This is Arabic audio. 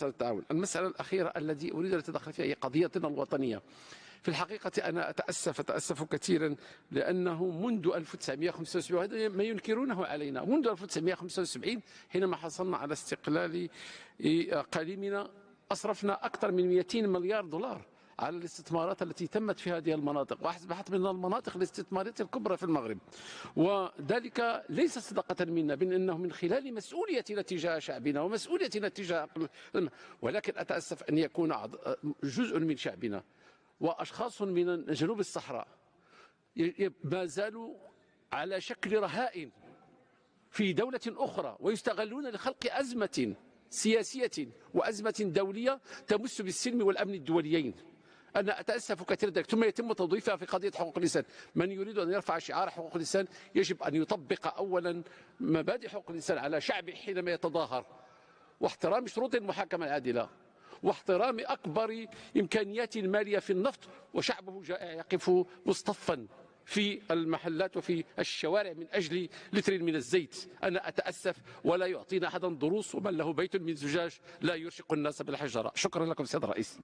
التعاون. المسألة الأخيرة التي أريد أن أتدخل فيها هي قضيتنا الوطنية. في الحقيقة أنا أتأسف كثيرا لأنه منذ 1975، وهذا ما ينكرونه علينا، منذ 1975 حينما حصلنا على استقلال قليمنا أصرفنا أكثر من 200 مليار دولار على الاستثمارات التي تمت في هذه المناطق، وأصبحت من المناطق الاستثمارية الكبرى في المغرب. وذلك ليس صدقة منا، بأنه من خلال مسؤوليتنا تجاه شعبنا ومسؤوليتنا تجاه، ولكن أتأسف أن يكون جزء من شعبنا وأشخاص من جنوب الصحراء ما زالوا على شكل رهائن في دولة أخرى ويستغلون لخلق أزمة سياسية وأزمة دولية تمس بالسلم والأمن الدوليين. أنا أتأسف كثيرا ذلك، ثم يتم توظيفها في قضية حقوق الإنسان. من يريد أن يرفع شعار حقوق الإنسان يجب أن يطبق أولا مبادئ حقوق الإنسان على شعبه حينما يتظاهر، واحترام شروط المحاكمة العادلة، واحترام أكبر إمكانيات المالية في النفط، وشعبه جائع يقف مصطفا في المحلات وفي الشوارع من أجل لتر من الزيت. أنا أتأسف، ولا يعطينا أحدا دروس، ومن له بيت من زجاج لا يرشق الناس بالحجرة. شكرا لكم سيد الرئيس.